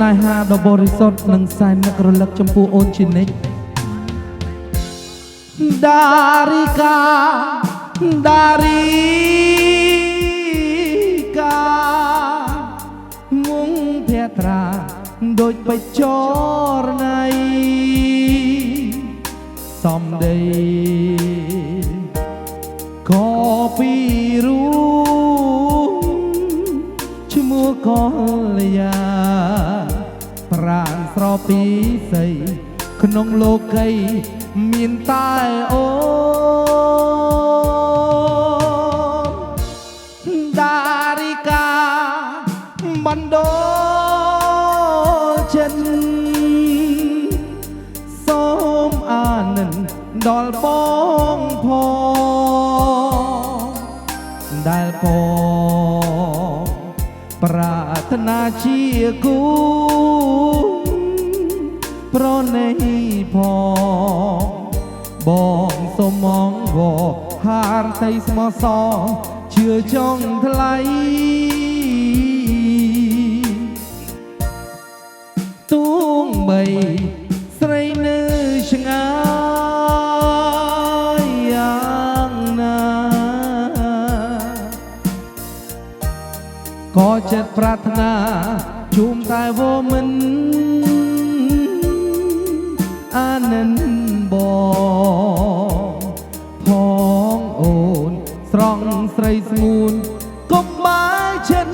นายฮาดบริสุทธิ์នឹងសែននឹករលឹកចំពោះអូនជានិច្ចដារីកាដារីកាមុងភ័ត្រាដូចបិចរណៃសំដីក៏ពីរូឈ្មោះកលយាប្រាណស្រពីស័យក្នុងលោកីមានតែអូដារីកាបណ្ដោចិនសូមអានិនដល់បងផងដែលផងប្រាថ្នាជាគូប្រណីផងបងសូមងវហារតៃស្មោះសរជឿចង់ថ្លៃទួងបីស្រីនៅឆ្ងាយយ៉ាងណាក៏ចិត្តប្រាថ្នាជុំតែវមិនអានិនបងផងអូនស្រង់ស្រីស្ងួនកុំបាយចិន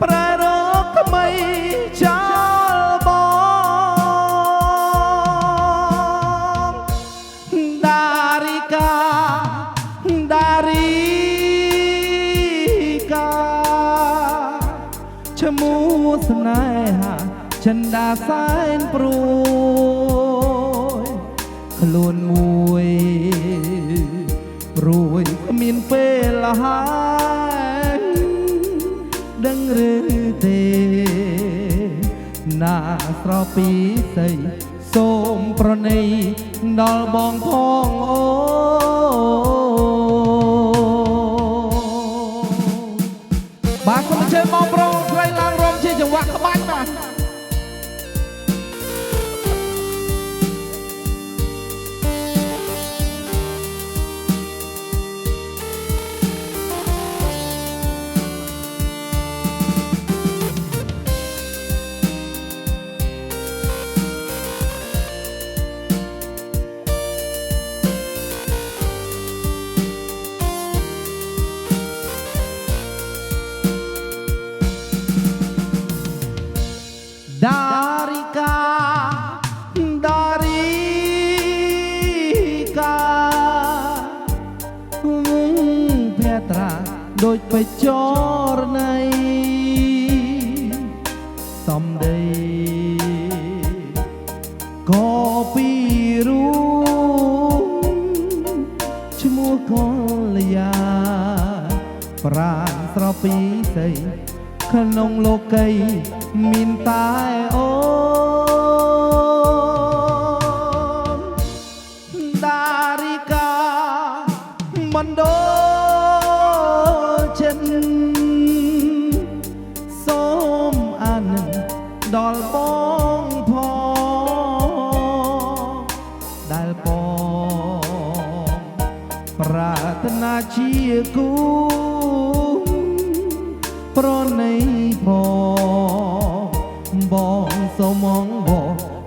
ប្រែរកថ្មីចោលបងដារីកាដារីកាឈ្មោះស្នេហាចិនដាសែនព្រួយខ្លួនមួយព្រួយគ្មានពេលហើយដឹងឬទេណាស្រពីស័យសូមប្រណីដល់បងផងអូបាទសូមអញ្ជើញបងប្រុសស្រីឡើងរំជាចង្វាក់ក្បាច់បាទដារីកាដារីកាភ័ត្រាដូចបិចរណៃសំដីក៏ពីរូឈ្មោះកលយាប្រាណស្រពីស័យក្នុងលោកីមានតែអូនដារីកាបណ្ដោចិនសូមអានិនដល់បងផងដែលបងប្រាថ្នាជាគូប្រណីផងបងសូមងវ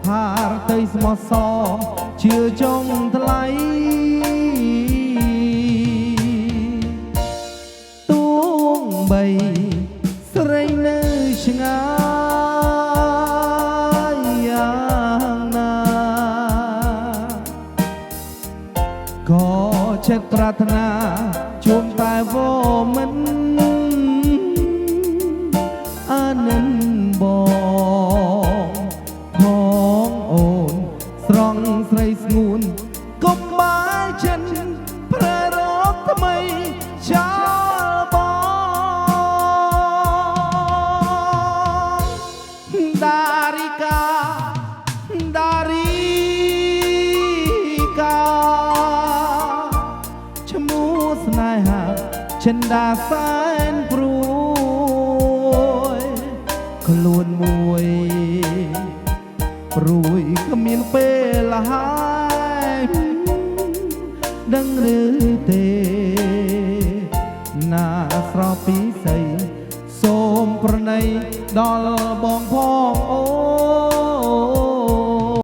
ហារទៅស្មោះសរជឿចង់ថ្លៃទួងបីស្រីនៅឆ្ងាយយ៉ាងណាក៏ចិត្តប្រាថ្នាជុំតែវមិនអានិនបងផងអូនស្រង់ស្រីស្ងួនកុំបាយចិនប្រែរកថ្មីចោលបងដារីកាដារីកាឈ្មោះស្នេហាចិនដាសែនព្រួយខ្លួនមួយ ព្រួយគ្មានពេលហើយដឹងឬទេណាស្រពីស័យសូមប្រណីដល់បងផងអូ